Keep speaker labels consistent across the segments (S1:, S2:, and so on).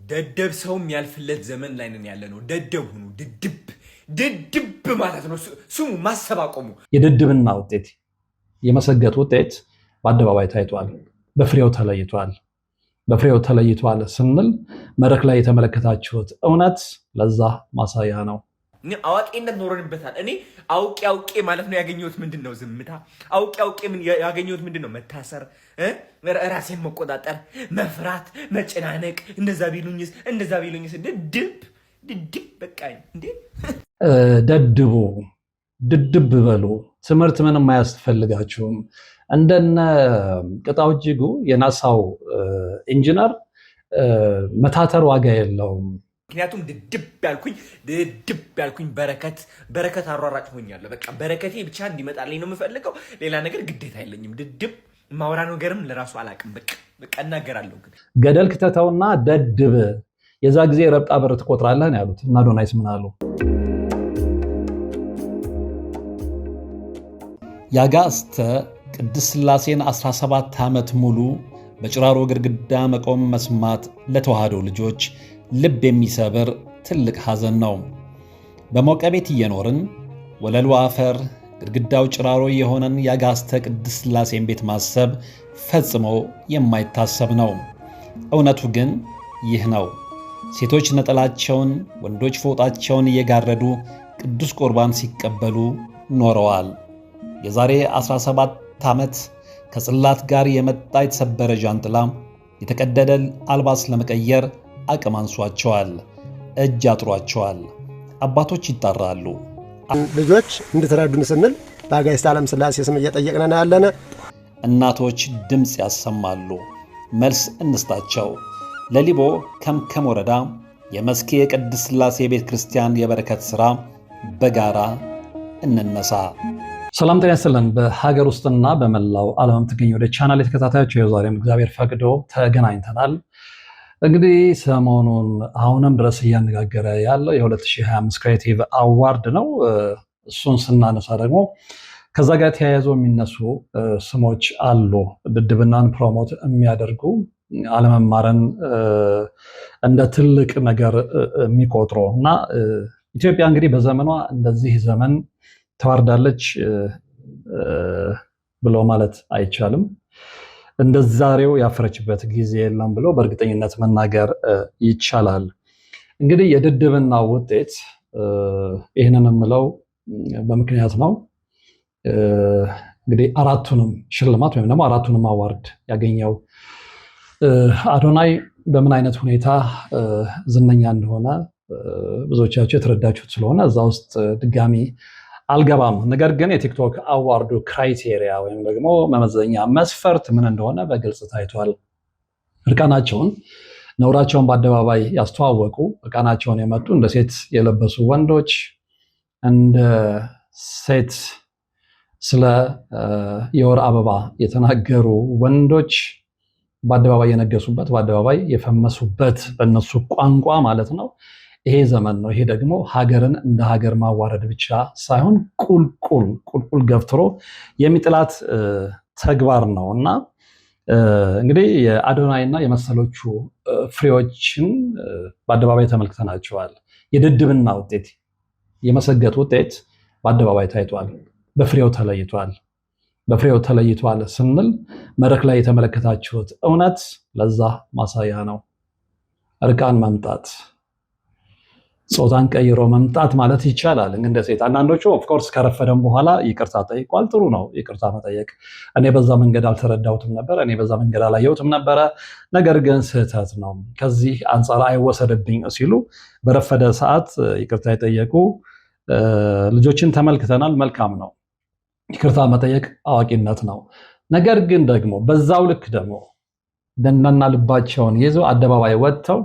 S1: ደደብ ሰውም ያልፍለት ዘመን ላይ ነን ያለ ነው። ደደብ ሁኑ። ድድብ ማለት ነው ስሙ። ማሰብ አቆሙ።
S2: የድድብና ውጤት የመሰገጥ ውጤት በአደባባይ ታይቷል። በፍሬው ተለይቷል። በፍሬው ተለይቷል ስንል መድረክ ላይ የተመለከታችሁት እውነት ለዛ ማሳያ ነው።
S1: አዋቂነት ኖረንበታል። እኔ አውቄ ማለት ነው ያገኘሁት ምንድን ነው? ዝምታ። አውቄ ያገኘሁት ምንድን ነው? መታሰር፣ ራሴን መቆጣጠር፣ መፍራት፣ መጨናነቅ። እንደዛ ቢሉኝስ ድድብ በቃ እንዴ።
S2: ደድቡ፣ ድድብ በሉ። ትምህርት ምንም አያስፈልጋችሁም። እንደነ ቅጣው እጅጉ የናሳው ኢንጂነር መታተር ዋጋ የለውም።
S1: ምክንያቱም ድድብ ያልኩኝ በረከት አሯራጭ ሆኛለሁ። በቃ በረከቴ ብቻ እንዲመጣልኝ ነው የምፈልገው። ሌላ ነገር ግዴታ የለኝም። ድድብ ማውራ ነገርም ለራሱ አላውቅም። በቃ እናገራለሁ። ግን
S2: ገደል ክተተውና ደድብ፣ የዛ ጊዜ ረብጣ በር ትቆጥራለህ ያሉት እና አዶናይስ ምን አሉ? ያጋስተ ቅድስት ሥላሴን 17 ዓመት ሙሉ በጭራሮ ግድግዳ መቆም መስማት ለተዋህዶ ልጆች ልብ የሚሰብር ትልቅ ሐዘን ነው። በሞቀ ቤት እየኖርን ወለሉ አፈር ግድግዳው ጭራሮ የሆነን ያጋስተ ቅድስት ሥላሴን ቤት ማሰብ ፈጽሞ የማይታሰብ ነው። እውነቱ ግን ይህ ነው። ሴቶች ነጠላቸውን፣ ወንዶች ፎጣቸውን እየጋረዱ ቅዱስ ቁርባን ሲቀበሉ ኖረዋል። የዛሬ 17 ዓመት ከጽላት ጋር የመጣ የተሰበረ ዣንጥላ የተቀደደ አልባስ ለመቀየር አቅም አንሷቸዋል፣ እጅ አጥሯቸዋል። አባቶች ይጣራሉ።
S3: ልጆች እንድትረዱን ስንል በአጋዕዝተ ዓለም ሥላሴ ስም እየጠየቅን ያለነ።
S2: እናቶች ድምፅ ያሰማሉ። መልስ እንስጣቸው። ለሊቦ ከምከም ወረዳ የመስኬ የቅድስት ሥላሴ ቤተ ክርስቲያን የበረከት ሥራ በጋራ እንነሳ። ሰላም ጤና ይስጥልን። በሀገር ውስጥና በመላው ዓለም የምትገኙ ወደ ቻናል የተከታታዮች ዛሬም እግዚአብሔር ፈቅዶ ተገናኝተናል። እንግዲህ ሰሞኑን አሁንም ድረስ እያነጋገረ ያለው የ2025 ክሬቲቭ አዋርድ ነው። እሱን ስናነሳ ደግሞ ከዛ ጋር ተያይዞ የሚነሱ ስሞች አሉ። ድድብናን ፕሮሞት የሚያደርጉ አለመማርን እንደ ትልቅ ነገር የሚቆጥሩ እና ኢትዮጵያ እንግዲህ በዘመኗ እንደዚህ ዘመን ተዋርዳለች ብሎ ማለት አይቻልም። እንደዛሬው ያፈረችበት ጊዜ የለም ብሎ በእርግጠኝነት መናገር ይቻላል። እንግዲህ የድድብና ውጤት ይህንን የምለው በምክንያት ነው። እንግዲህ አራቱንም ሽልማት ወይም ደግሞ አራቱንም አዋርድ ያገኘው አዶናይ በምን አይነት ሁኔታ ዝነኛ እንደሆነ ብዙዎቻችሁ የተረዳችሁት ስለሆነ እዛ ውስጥ ድጋሚ አልገባም። ነገር ግን የቲክቶክ አዋርዱ ክራይቴሪያ ወይም ደግሞ መመዘኛ መስፈርት ምን እንደሆነ በግልጽ ታይቷል። እርቃናቸውን ነውራቸውን በአደባባይ ያስተዋወቁ፣ እርቃናቸውን የመጡ እንደ ሴት የለበሱ ወንዶች፣ እንደ ሴት ስለ የወር አበባ የተናገሩ ወንዶች በአደባባይ የነገሱበት፣ በአደባባይ የፈመሱበት በእነሱ ቋንቋ ማለት ነው። ይሄ ዘመን ነው። ይሄ ደግሞ ሀገርን እንደ ሀገር ማዋረድ ብቻ ሳይሆን ቁልቁል ገፍትሮ የሚጥላት ተግባር ነው እና እንግዲህ የአዶናይና የመሰሎቹ ፍሬዎችን በአደባባይ ተመልክተናቸዋል። የድድብና ውጤት የመሰገጥ ውጤት በአደባባይ ታይቷል። በፍሬው ተለይቷል። በፍሬው ተለይቷል ስንል መድረክ ላይ የተመለከታችሁት እውነት ለዛ ማሳያ ነው። እርቃን መምጣት፣ ጾታን ቀይሮ መምጣት ማለት ይቻላል እንደ ሴት። አንዳንዶቹ ኦፍኮርስ ከረፈደም በኋላ ይቅርታ ጠይቋል። ጥሩ ነው ይቅርታ መጠየቅ። እኔ በዛ መንገድ አልተረዳሁትም ነበር፣ እኔ በዛ መንገድ አላየሁትም ነበረ፣ ነገር ግን ስህተት ነው፣ ከዚህ አንጻር አይወሰድብኝ ሲሉ በረፈደ ሰዓት ይቅርታ የጠየቁ ልጆችን ተመልክተናል። መልካም ነው። ይቅርታ መጠየቅ አዋቂነት ነው። ነገር ግን ደግሞ በዛው ልክ ደግሞ ደንዳና ልባቸውን ይዘው አደባባይ ወጥተው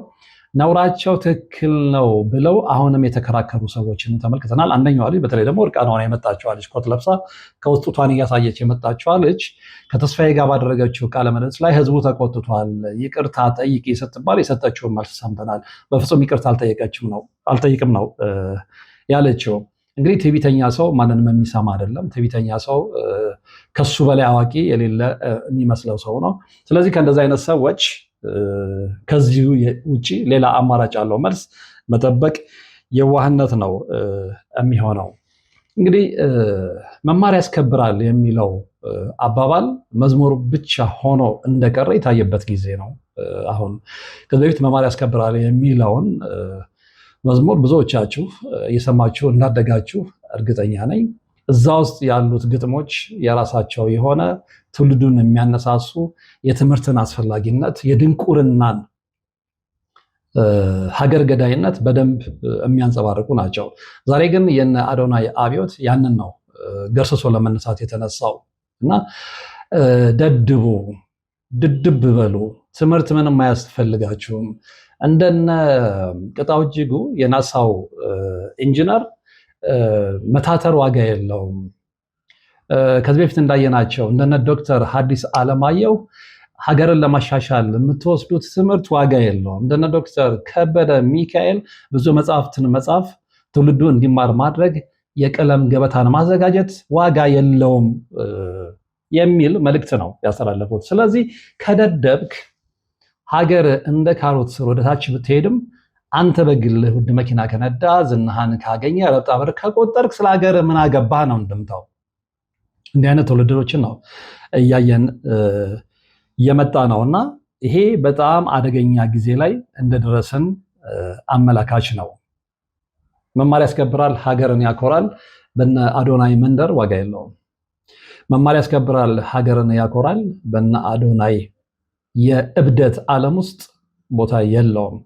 S2: ነውራቸው ትክክል ነው ብለው አሁንም የተከራከሩ ሰዎችን ተመልክተናል። አንደኛዋ ልጅ በተለይ ደግሞ እርቃኗን የመጣችዋ ልጅ ኮት ለብሳ ከውስጥ ጡቷን እያሳየች የመጣችዋ ልጅ ከተስፋዬ ጋር ባደረገችው ቃለ ምልልስ ላይ ህዝቡ ተቆጥቷል፣ ይቅርታ ጠይቂ ስትባል የሰጠችውን መልስ ሰምተናል። በፍጹም ይቅርታ አልጠይቅም ነው ያለችው። እንግዲህ ትዕቢተኛ ሰው ማንንም የሚሰማ አይደለም። ትዕቢተኛ ሰው ከሱ በላይ አዋቂ የሌለ የሚመስለው ሰው ነው። ስለዚህ ከእንደዚህ አይነት ሰዎች ከዚሁ ውጪ ሌላ አማራጭ ያለው መልስ መጠበቅ የዋህነት ነው የሚሆነው። እንግዲህ መማር ያስከብራል የሚለው አባባል መዝሙር ብቻ ሆኖ እንደቀረ የታየበት ጊዜ ነው። አሁን ከዚህ በፊት መማር ያስከብራል የሚለውን መዝሙር ብዙዎቻችሁ እየሰማችሁ እንዳደጋችሁ እርግጠኛ ነኝ። እዛ ውስጥ ያሉት ግጥሞች የራሳቸው የሆነ ትውልዱን የሚያነሳሱ የትምህርትን አስፈላጊነት፣ የድንቁርናን ሀገር ገዳይነት በደንብ የሚያንጸባርቁ ናቸው። ዛሬ ግን የነ አዶናይ አብዮት ያንን ነው ገርስሶ ለመነሳት የተነሳው እና ደድቡ፣ ድድብ በሉ፣ ትምህርት ምንም አያስፈልጋችሁም። እንደነ ቅጣው እጅጉ የናሳው ኢንጂነር መታተር ዋጋ የለውም። ከዚህ በፊት እንዳየናቸው እንደነ ዶክተር ሐዲስ ዓለማየሁ ሀገርን ለማሻሻል የምትወስዱት ትምህርት ዋጋ የለውም። እንደነ ዶክተር ከበደ ሚካኤል ብዙ መጽሐፍትን መጻፍ፣ ትውልዱ እንዲማር ማድረግ፣ የቀለም ገበታን ማዘጋጀት ዋጋ የለውም የሚል መልእክት ነው ያስተላለፉት። ስለዚህ ከደደብክ ሀገር እንደ ካሮት ስር ወደታች ብትሄድም አንተ በግልህ ውድ መኪና ከነዳ ዝናህን ካገኘ ረብጣ ብር ከቆጠርክ ስለ ሀገር ምን አገባህ ነው እንደምታው። እንዲህ አይነት ትውልዶችን ነው እያየን የመጣ ነውና ይሄ በጣም አደገኛ ጊዜ ላይ እንደደረስን አመላካች ነው። መማር ያስከብራል፣ ሀገርን ያኮራል። በነ አዶናይ መንደር ዋጋ የለውም። መማር ያስከብራል፣ ሀገርን ያኮራል። በነ አዶናይ የእብደት ዓለም ውስጥ ቦታ የለውም።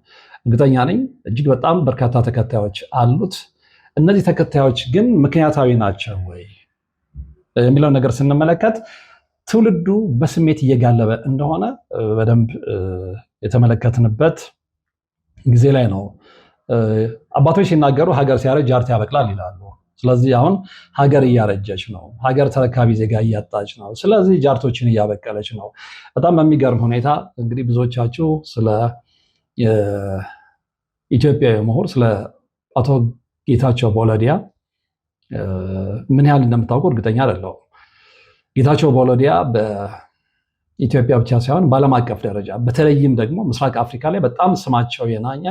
S2: እርግጠኛ ነኝ እጅግ በጣም በርካታ ተከታዮች አሉት። እነዚህ ተከታዮች ግን ምክንያታዊ ናቸው ወይ የሚለው ነገር ስንመለከት ትውልዱ በስሜት እየጋለበ እንደሆነ በደንብ የተመለከትንበት ጊዜ ላይ ነው። አባቶች ሲናገሩ ሀገር ሲያረጅ ጃርት ያበቅላል ይላሉ። ስለዚህ አሁን ሀገር እያረጀች ነው። ሀገር ተረካቢ ዜጋ እያጣች ነው። ስለዚህ ጃርቶችን እያበቀለች ነው። በጣም በሚገርም ሁኔታ እንግዲህ ብዙዎቻችሁ ስለ ኢትዮጵያዊ ምሁር ስለ አቶ ጌታቸው ቦለዲያ ምን ያህል እንደምታውቁ እርግጠኛ አይደለሁም። ጌታቸው ቦለዲያ በኢትዮጵያ ብቻ ሳይሆን በዓለም አቀፍ ደረጃ በተለይም ደግሞ ምስራቅ አፍሪካ ላይ በጣም ስማቸው የናኘ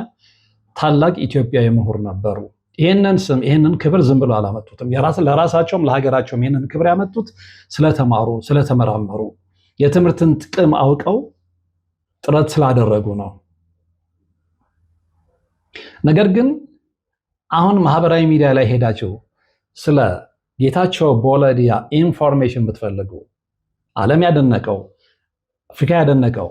S2: ታላቅ ኢትዮጵያዊ ምሁር ነበሩ። ይህንን ክብር ዝም ብሎ አላመጡትም። ለራሳቸውም ለሀገራቸውም ይህንን ክብር ያመጡት ስለተማሩ፣ ስለተመራመሩ፣ የትምህርትን ጥቅም አውቀው ጥረት ስላደረጉ ነው። ነገር ግን አሁን ማህበራዊ ሚዲያ ላይ ሄዳችሁ ስለ ጌታቸው ቦለዲያ ኢንፎርሜሽን ብትፈልጉ ዓለም ያደነቀው አፍሪካ ያደነቀው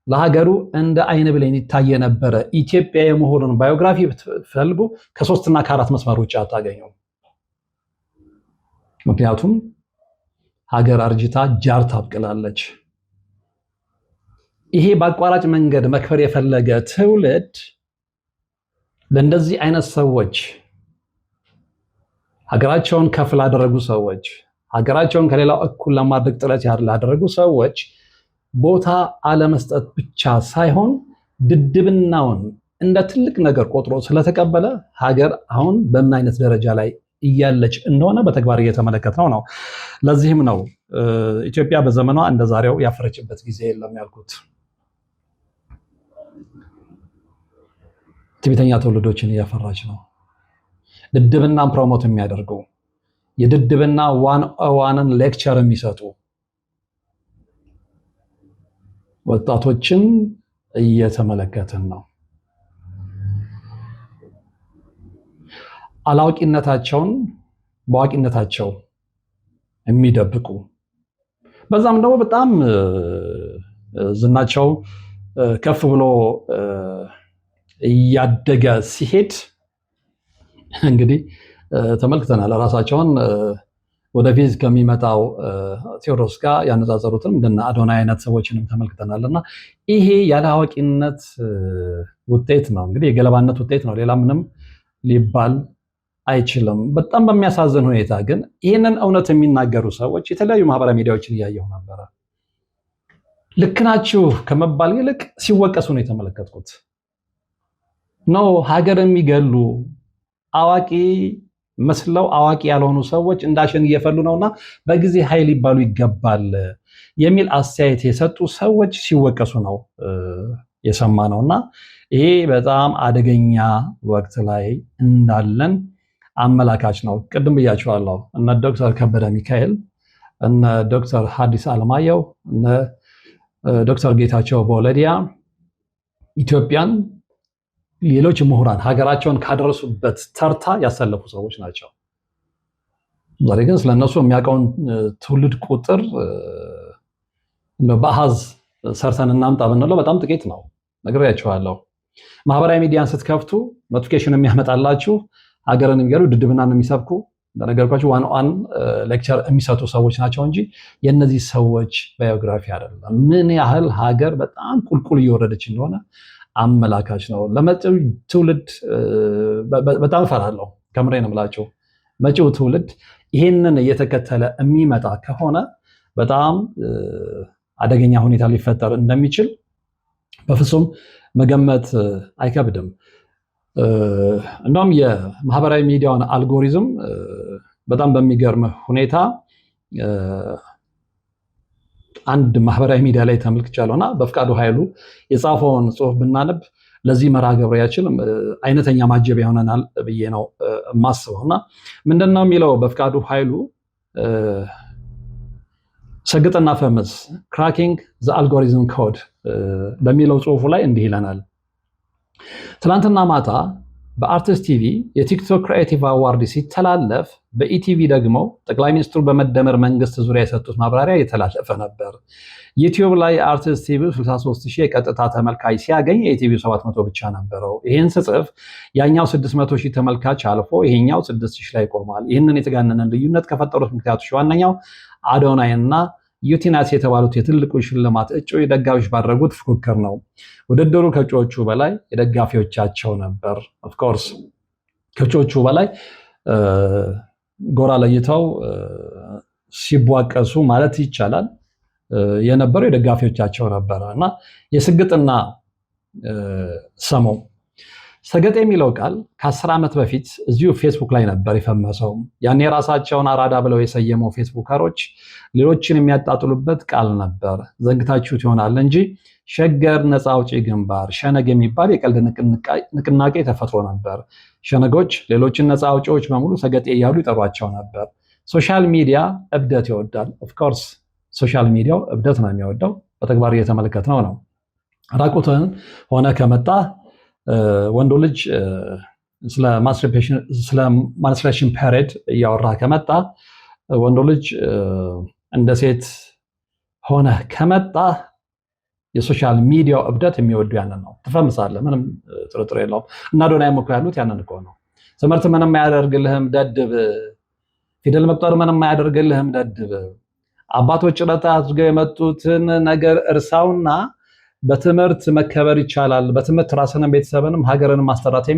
S2: ለሀገሩ እንደ አይን ብሌን ይታይ የነበረ ኢትዮጵያ የምሁርን ባዮግራፊ ብትፈልጉ ከ3 እና ከ4 መስመር ውጭ አታገኙም። ምክንያቱም ሀገር አርጅታ ጃር ታብቅላለች። ይሄ በአቋራጭ መንገድ መክበር የፈለገ ትውልድ ለእንደዚህ አይነት ሰዎች ሀገራቸውን ከፍ ላደረጉ ሰዎች ሀገራቸውን ከሌላው እኩል ለማድረግ ጥረት ላደረጉ ሰዎች ቦታ አለመስጠት ብቻ ሳይሆን ድድብናውን እንደ ትልቅ ነገር ቆጥሮ ስለተቀበለ ሀገር አሁን በምን አይነት ደረጃ ላይ እያለች እንደሆነ በተግባር እየተመለከትነው ነው። ለዚህም ነው ኢትዮጵያ በዘመኗ እንደዛሬው ያፈረችበት ጊዜ የለም ያልኩት። ትዕቢተኛ ትውልዶችን እያፈራች ነው። ድድብናን ፕሮሞት የሚያደርጉ የድድብና ዋንን ሌክቸር የሚሰጡ ወጣቶችን እየተመለከትን ነው። አላዋቂነታቸውን በአዋቂነታቸው የሚደብቁ በዛም ደግሞ በጣም ዝናቸው ከፍ ብሎ እያደገ ሲሄድ እንግዲህ ተመልክተናል። ራሳቸውን ወደፊት ከሚመጣው ቴዎድሮስ ጋር ያነጻጸሩትም እንደነ አዶናይ አይነት ሰዎችንም ተመልክተናል። እና ይሄ ያለ አዋቂነት ውጤት ነው፣ እንግዲህ የገለባነት ውጤት ነው። ሌላ ምንም ሊባል አይችልም። በጣም በሚያሳዝን ሁኔታ ግን ይህንን እውነት የሚናገሩ ሰዎች የተለያዩ ማህበራዊ ሚዲያዎችን እያየሁ ነበረ። ልክ ናችሁ ከመባል ይልቅ ሲወቀሱ ነው የተመለከትኩት። ነው ሀገር የሚገሉ አዋቂ መስለው አዋቂ ያልሆኑ ሰዎች እንዳሸን እየፈሉ ነውና በጊዜ ኃይል ሊባሉ ይገባል የሚል አስተያየት የሰጡ ሰዎች ሲወቀሱ ነው የሰማነውና ይሄ በጣም አደገኛ ወቅት ላይ እንዳለን አመላካች ነው። ቅድም ብያቸዋለሁ። እነ ዶክተር ከበደ ሚካኤል፣ እነ ዶክተር ሐዲስ ዓለማየሁ፣ እነ ዶክተር ጌታቸው በወለዲያ ኢትዮጵያን ሌሎች ምሁራን ሀገራቸውን ካደረሱበት ተርታ ያሰለፉ ሰዎች ናቸው። ዛሬ ግን ስለነሱ የሚያውቀውን ትውልድ ቁጥር በአሃዝ ሰርተን እናምጣ ብንለው በጣም ጥቂት ነው። ነግሬያችኋለሁ። ማህበራዊ ሚዲያን ስትከፍቱ ኖቲፊኬሽን የሚያመጣላችሁ ሀገርን የሚገሉ ድድብናን የሚሰብኩ እንደነገርኳችሁ ዋን ሌክቸር የሚሰጡ ሰዎች ናቸው እንጂ የእነዚህ ሰዎች ባዮግራፊ አይደለም። ምን ያህል ሀገር በጣም ቁልቁል እየወረደች እንደሆነ አመላካች ነው። ለመጪው ትውልድ በጣም እፈራለሁ። ከምሬ ነው የምላቸው። መጪው ትውልድ ይሄንን እየተከተለ የሚመጣ ከሆነ በጣም አደገኛ ሁኔታ ሊፈጠር እንደሚችል በፍጹም መገመት አይከብድም። እንደውም የማህበራዊ ሚዲያውን አልጎሪዝም በጣም በሚገርም ሁኔታ አንድ ማህበራዊ ሚዲያ ላይ ተመልክቻለሁና በፍቃዱ ኃይሉ የጻፈውን ጽሁፍ ብናነብ ለዚህ መርሃ ግብራችን አይነተኛ ማጀቢያ ይሆነናል ብዬ ነው የማስበውና ምንድነው የሚለው በፍቃዱ ኃይሉ ሰግጥና ፈመስ ክራኪንግ ዘ አልጎሪዝም ኮድ በሚለው ጽሁፉ ላይ እንዲህ ይለናል። ትናንትና ማታ በአርቲስት ቲቪ የቲክቶክ ክሪኤቲቭ አዋርድ ሲተላለፍ በኢቲቪ ደግሞ ጠቅላይ ሚኒስትሩ በመደመር መንግስት ዙሪያ የሰጡት ማብራሪያ የተላለፈ ነበር። ዩቲዩብ ላይ አርቲስት ቲቪ 63000 የቀጥታ ተመልካች ሲያገኝ የኢቲቪ 700 ብቻ ነበረው። ይህን ስጽፍ ያኛው 600,000 ተመልካች አልፎ ይሄኛው 6000 ላይ ቆሟል። ይህንን የተጋነነን ልዩነት ከፈጠሩት ምክንያቶች ዋነኛው አዶናይ እና ዩቲናስ የተባሉት የትልቁ ሽልማት እጩ ደጋፊዎች ባደረጉት ፉክክር ነው። ውድድሩ ከእጩዎቹ በላይ የደጋፊዎቻቸው ነበር። ኦፍኮርስ ከእጩዎቹ በላይ ጎራ ለይተው ሲቧቀሱ ማለት ይቻላል የነበረው የደጋፊዎቻቸው ነበረ እና የስግጥና ሰሞን ሰገጥ የሚለው ቃል ከ10 ዓመት በፊት እዚሁ ፌስቡክ ላይ ነበር የፈመሰው። ያኔ የራሳቸውን አራዳ ብለው የሰየመው ፌስቡከሮች ሌሎችን የሚያጣጥሉበት ቃል ነበር። ዘንግታችሁት ይሆናል እንጂ ሸገር ነፃ አውጪ ግንባር ሸነግ የሚባል የቀልድ ንቅናቄ ተፈጥሮ ነበር። ሸነጎች ሌሎችን ነፃ አውጪዎች በሙሉ ሰገጤ እያሉ ይጠሯቸው ነበር። ሶሻል ሚዲያ እብደት ይወዳል። ኦፍኮርስ ሶሻል ሚዲያው እብደት ነው የሚወደው። በተግባር እየተመለከትነው ነው። ራቁትን ሆነ ከመጣ ወንዱ ልጅ ስለ ማንስትሬሽን ፔሪድ እያወራ ከመጣ ወንዱ ልጅ እንደ ሴት ሆነ ከመጣ የሶሻል ሚዲያው እብደት የሚወዱ ያንን ነው። ትፈምሳለህ፣ ምንም ጥርጥር የለውም። እና አዶናይም እኮ ያሉት ያንን እኮ ነው። ትምህርት ምንም አያደርግልህም ደድብ፣ ፊደል መቁጠር ምንም አያደርግልህም ደድብ፣ አባቶች ጭረታ አድርገው የመጡትን ነገር እርሳውና በትምህርት መከበር ይቻላል፣ በትምህርት ራስንም ቤተሰብንም ሀገርን ማስተዳደር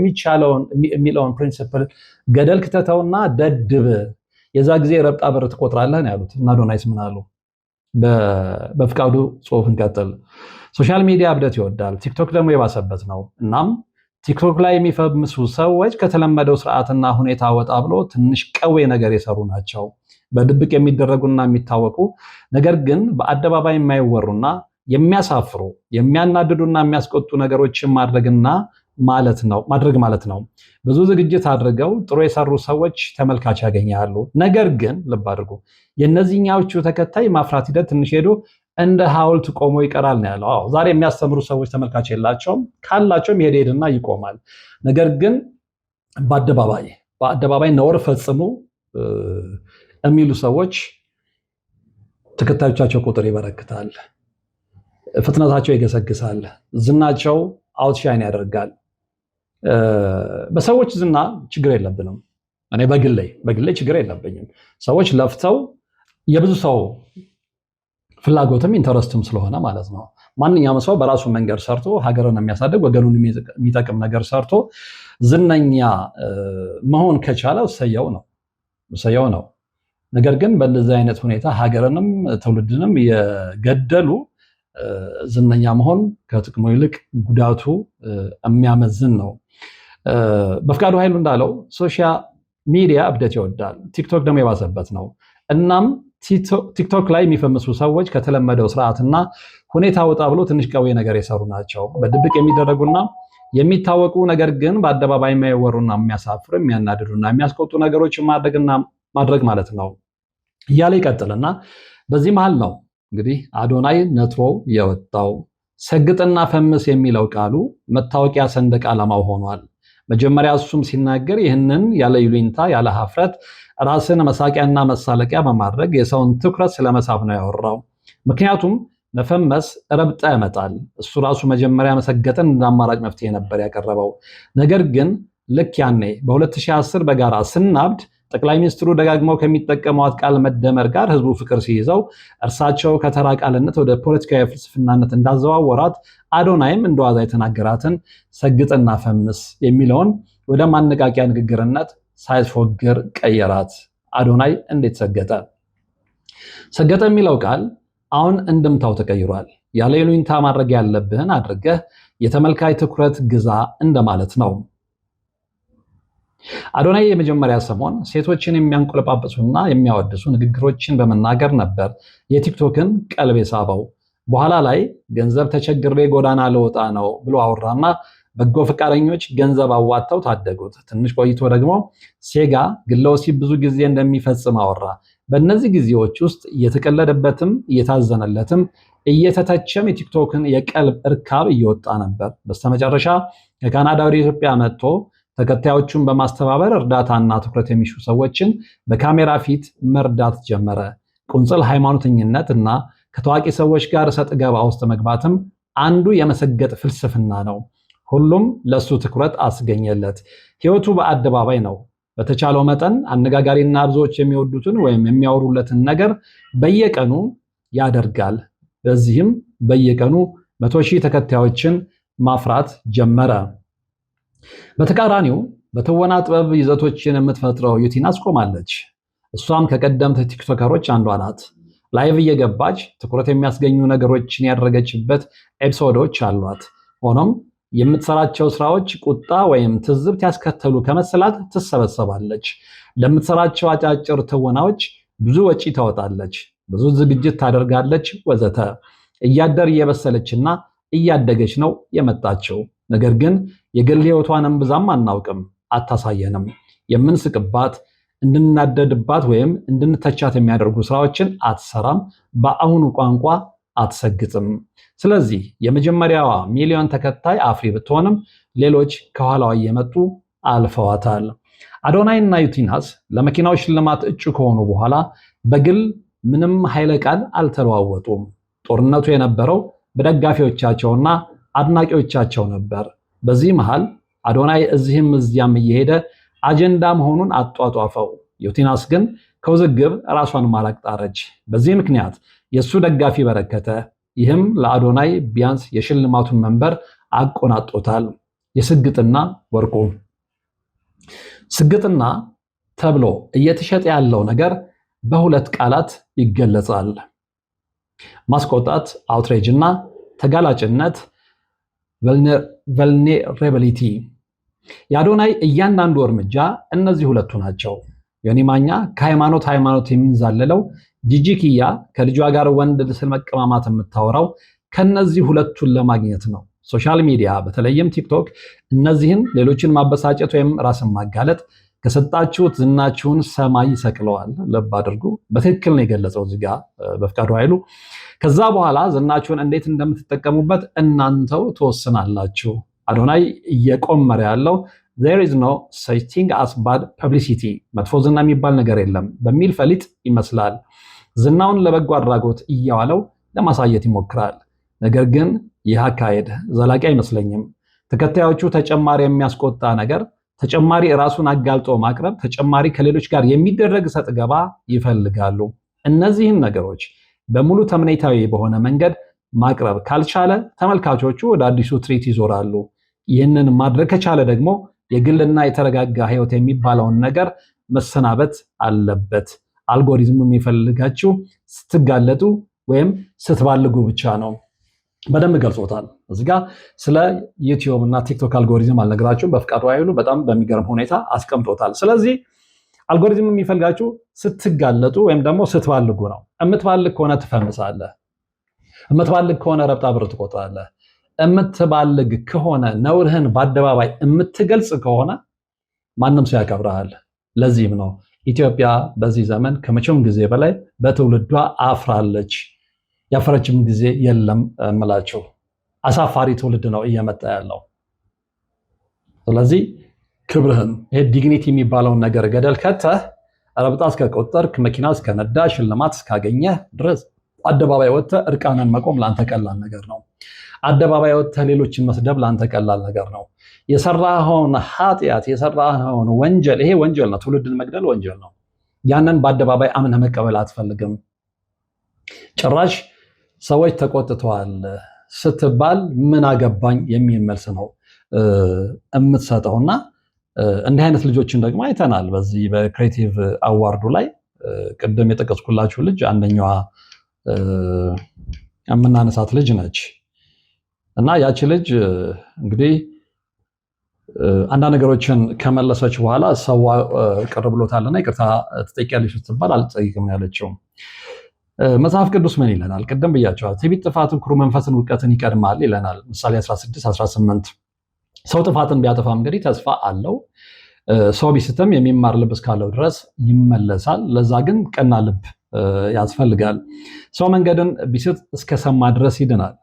S2: የሚለውን ፕሪንሲፕል ገደል ክተተውና ደድብ፣ የዛ ጊዜ ረብጣ ብር ትቆጥራለህ ያሉት እና አዶናይስ ምን አሉ? በፍቃዱ ጽሁፍ እንቀጥል። ሶሻል ሚዲያ እብደት ይወዳል፣ ቲክቶክ ደግሞ የባሰበት ነው። እናም ቲክቶክ ላይ የሚፈምሱ ሰዎች ከተለመደው ስርዓትና ሁኔታ ወጣ ብሎ ትንሽ ቀዌ ነገር የሰሩ ናቸው። በድብቅ የሚደረጉና የሚታወቁ ነገር ግን በአደባባይ የማይወሩና የሚያሳፍሩ የሚያናድዱና የሚያስቆጡ ነገሮችን ማድረግ ማለት ነው። ብዙ ዝግጅት አድርገው ጥሩ የሰሩ ሰዎች ተመልካች ያገኛሉ። ነገር ግን ልብ አድርጉ፣ የእነዚህኛዎቹ ተከታይ ማፍራት ሂደት ትንሽ ሄዶ እንደ ሐውልት ቆሞ ይቀራል ነው ያለው። ዛሬ የሚያስተምሩ ሰዎች ተመልካች የላቸውም፣ ካላቸውም ሄድና ይቆማል። ነገር ግን በአደባባይ ነውር ፈጽሙ የሚሉ ሰዎች ተከታዮቻቸው ቁጥር ይበረክታል፣ ፍጥነታቸው ይገሰግሳል፣ ዝናቸው አውትሻይን ያደርጋል። በሰዎች ዝና ችግር የለብንም። እኔ በግሌ ችግር የለብኝም። ሰዎች ለፍተው የብዙ ሰው ፍላጎትም ኢንተረስትም ስለሆነ ማለት ነው። ማንኛውም ሰው በራሱ መንገድ ሰርቶ ሀገርን የሚያሳድግ ወገኑን የሚጠቅም ነገር ሰርቶ ዝነኛ መሆን ከቻለ እሰየው ነው። ነገር ግን በእንደዚህ አይነት ሁኔታ ሀገርንም ትውልድንም የገደሉ ዝነኛ መሆን ከጥቅሙ ይልቅ ጉዳቱ የሚያመዝን ነው። በፍቃዱ ኃይሉ እንዳለው ሶሻል ሚዲያ እብደት ይወዳል፣ ቲክቶክ ደግሞ የባሰበት ነው። እናም ቲክቶክ ላይ የሚፈምሱ ሰዎች ከተለመደው ስርዓትና ሁኔታ ወጣ ብሎ ትንሽ ቀዌ ነገር የሰሩ ናቸው። በድብቅ የሚደረጉና የሚታወቁ ነገር ግን በአደባባይ የማይወሩና የሚያሳፍሩ የሚያናድዱና የሚያስቆጡ ነገሮችን ማድረግ ማለት ነው እያለ ይቀጥልና በዚህ መሃል ነው እንግዲህ አዶናይ ነጥሮ የወጣው። ሰግጥና ፈምስ የሚለው ቃሉ መታወቂያ ሰንደቅ ዓላማው ሆኗል። መጀመሪያ እሱም ሲናገር ይህንን ያለ ይሉኝታ ያለ ሀፍረት ራስን መሳቂያና መሳለቂያ በማድረግ የሰውን ትኩረት ስለመሳብ ነው ያወራው። ምክንያቱም መፈመስ ረብጣ ያመጣል። እሱ ራሱ መጀመሪያ መሰገጥን እንደ አማራጭ መፍትሄ ነበር ያቀረበው። ነገር ግን ልክ ያኔ በ2010 በጋራ ስናብድ ጠቅላይ ሚኒስትሩ ደጋግመው ከሚጠቀሟት ቃል መደመር ጋር ህዝቡ ፍቅር ሲይዘው እርሳቸው ከተራ ቃልነት ወደ ፖለቲካዊ ፍልስፍናነት እንዳዘዋወራት አዶናይም እንደዋዛ የተናገራትን ሰግጥና ፈምስ የሚለውን ወደ ማነቃቂያ ንግግርነት ሳይፎግር ቀየራት። አዶናይ እንዴት ሰገጠ? ሰገጠ የሚለው ቃል አሁን እንድምታው ተቀይሯል። ያለ ይሉኝታ ማድረግ ያለብህን አድርገህ የተመልካይ ትኩረት ግዛ እንደማለት ነው። አዶናይ የመጀመሪያ ሰሞን ሴቶችን የሚያንቆለጳጵሱና የሚያወድሱ ንግግሮችን በመናገር ነበር የቲክቶክን ቀልብ የሳበው። በኋላ ላይ ገንዘብ ተቸግሬ ጎዳና ልወጣ ነው ብሎ አወራና በጎ ፈቃደኞች ገንዘብ አዋጥተው ታደጉት። ትንሽ ቆይቶ ደግሞ ሴጋ ግለ ወሲብ ብዙ ጊዜ እንደሚፈጽም አወራ። በእነዚህ ጊዜዎች ውስጥ እየተቀለደበትም እየታዘነለትም እየተተቸም የቲክቶክን የቀልብ እርካብ እየወጣ ነበር። በስተመጨረሻ ከካናዳ ወደ ኢትዮጵያ መጥቶ ተከታዮቹን በማስተባበር እርዳታና ትኩረት የሚሹ ሰዎችን በካሜራ ፊት መርዳት ጀመረ። ቁንጽል ሃይማኖተኝነት እና ከታዋቂ ሰዎች ጋር እሰጥ ገባ ውስጥ መግባትም አንዱ የመሰገጥ ፍልስፍና ነው። ሁሉም ለሱ ትኩረት አስገኘለት። ህይወቱ በአደባባይ ነው። በተቻለው መጠን አነጋጋሪና ብዙዎች የሚወዱትን ወይም የሚያወሩለትን ነገር በየቀኑ ያደርጋል። በዚህም በየቀኑ 100,000 ተከታዮችን ማፍራት ጀመረ። በተቃራኒው በትወና ጥበብ ይዘቶችን የምትፈጥረው ዩቲናስ ቆማለች። እሷም ከቀደምት ቲክቶከሮች አንዷ ናት። ላይቭ እየገባች ትኩረት የሚያስገኙ ነገሮችን ያደረገችበት ኤፒሶዶች አሏት። ሆኖም የምትሰራቸው ስራዎች ቁጣ ወይም ትዝብት ያስከተሉ ከመሰላት ትሰበሰባለች። ለምትሰራቸው አጫጭር ትወናዎች ብዙ ወጪ ታወጣለች፣ ብዙ ዝግጅት ታደርጋለች ወዘተ። እያደር እየበሰለችና እያደገች ነው የመጣችው። ነገር ግን የግል ህይወቷንም ብዛም አናውቅም፣ አታሳየንም። የምንስቅባት እንድናደድባት ወይም እንድንተቻት የሚያደርጉ ስራዎችን አትሰራም። በአሁኑ ቋንቋ አትሰግጥም። ስለዚህ የመጀመሪያዋ ሚሊዮን ተከታይ አፍሪ ብትሆንም ሌሎች ከኋላዋ እየመጡ አልፈዋታል። አዶናይ እና ዩቲናስ ለመኪናው ሽልማት እጩ ከሆኑ በኋላ በግል ምንም ኃይለ ቃል አልተለዋወጡም። ጦርነቱ የነበረው በደጋፊዎቻቸውና አድናቂዎቻቸው ነበር። በዚህ መሃል አዶናይ እዚህም እዚያም እየሄደ አጀንዳ መሆኑን አጧጧፈው። ዩቲናስ ግን ከውዝግብ ራሷን ማራቅ ጣረች። በዚህ ምክንያት የሱ ደጋፊ በረከተ። ይህም ለአዶናይ ቢያንስ የሽልማቱን መንበር አቆናጦታል። የስግጥና ወርቁ። ስግጥና ተብሎ እየተሸጠ ያለው ነገር በሁለት ቃላት ይገለጻል። ማስቆጣት አውትሬጅ እና ተጋላጭነት ቨልኔራቢሊቲ። የአዶናይ እያንዳንዱ እርምጃ እነዚህ ሁለቱ ናቸው። ዮኒ ማኛ ከሃይማኖት የሚንዛለለው፣ ጂጂ ኪያ ከልጇ ጋር ወንድ ስል መቀማማት የምታወራው ከነዚህ ሁለቱን ለማግኘት ነው። ሶሻል ሚዲያ በተለይም ቲክቶክ እነዚህን ሌሎችን ማበሳጨት ወይም ራስን ማጋለጥ ከሰጣችሁት ዝናችሁን ሰማይ ይሰቅለዋል። ልብ አድርጉ። በትክክል ነው የገለጸው እዚህ ጋር በፍቃዱ ኃይሉ። ከዛ በኋላ ዝናችሁን እንዴት እንደምትጠቀሙበት እናንተው ትወስናላችሁ። አዶናይ እየቆመረ ያለው there is no such thing as bad publicity፣ መጥፎ ዝና የሚባል ነገር የለም በሚል ፈሊጥ ይመስላል። ዝናውን ለበጎ አድራጎት እያዋለው ለማሳየት ይሞክራል። ነገር ግን ይህ አካሄድ ዘላቂ አይመስለኝም። ተከታዮቹ ተጨማሪ የሚያስቆጣ ነገር፣ ተጨማሪ ራሱን አጋልጦ ማቅረብ፣ ተጨማሪ ከሌሎች ጋር የሚደረግ ሰጥ ገባ ይፈልጋሉ። እነዚህን ነገሮች በሙሉ ተምኔታዊ በሆነ መንገድ ማቅረብ ካልቻለ ተመልካቾቹ ወደ አዲሱ ትርኢት ይዞራሉ። ይህንን ማድረግ ከቻለ ደግሞ የግልና የተረጋጋ ህይወት የሚባለውን ነገር መሰናበት አለበት። አልጎሪዝሙ የሚፈልጋችሁ ስትጋለጡ ወይም ስትባልጉ ብቻ ነው። በደንብ ገልጾታል። እዚህ ጋር ስለ ዩቲዩብ እና ቲክቶክ አልጎሪዝም አልነግራችሁም። በፍቃዱ ኃይሉ በጣም በሚገርም ሁኔታ አስቀምጦታል። ስለዚህ አልጎሪዝም የሚፈልጋችሁ ስትጋለጡ ወይም ደግሞ ስትባልጉ ነው። እምትባልግ ከሆነ ትፈምሳለህ። እምትባልግ ከሆነ ረብጣ ብር ትቆጥራለህ። እምትባልግ ከሆነ ነውርህን በአደባባይ የምትገልጽ ከሆነ ማንም ሰው ያከብረሃል። ለዚህም ነው ኢትዮጵያ በዚህ ዘመን ከመቼውም ጊዜ በላይ በትውልዷ አፍራለች። ያፈረችም ጊዜ የለም እምላችሁ። አሳፋሪ ትውልድ ነው እየመጣ ያለው። ስለዚህ ክብርህን ይሄ ዲግኒቲ የሚባለውን ነገር ገደል ከተህ ረብጣ እስከቆጠርክ መኪና እስከነዳ ሽልማት እስካገኘህ ድረስ አደባባይ ወጥተህ እርቃንን መቆም ለአንተ ቀላል ነገር ነው። አደባባይ ወጥተህ ሌሎችን መስደብ ለአንተ ቀላል ነገር ነው። የሰራኸውን ኃጢአት የሰራኸውን ወንጀል፣ ይሄ ወንጀል ነው። ትውልድን መግደል ወንጀል ነው። ያንን በአደባባይ አምነህ መቀበል አትፈልግም። ጭራሽ ሰዎች ተቆጥተዋል ስትባል ምን አገባኝ የሚል መልስ ነው የምትሰጠውና እንዲህ አይነት ልጆችን ደግሞ አይተናል። በዚህ በክሬቲቭ አዋርዱ ላይ ቅድም የጠቀስኩላችሁ ልጅ አንደኛዋ የምናነሳት ልጅ ነች እና ያቺ ልጅ እንግዲህ አንዳንድ ነገሮችን ከመለሰች በኋላ ሰው ቅር ብሎታልና ይቅርታ ትጠይቂያለሽ ስትባል አልጠይቅም ያለችው። መጽሐፍ ቅዱስ ምን ይለናል? ቅድም ብያቸዋል። ትዕቢት ጥፋትን፣ ኩሩ መንፈስን ውድቀትን ይቀድማል ይለናል። ምሳሌ 16:18 ሰው ጥፋትን ቢያጠፋም እንግዲህ ተስፋ አለው። ሰው ቢስትም የሚማር ልብ እስካለው ድረስ ይመለሳል። ለዛ ግን ቀና ልብ ያስፈልጋል። ሰው መንገድን ቢስት እስከሰማ ድረስ ይድናል።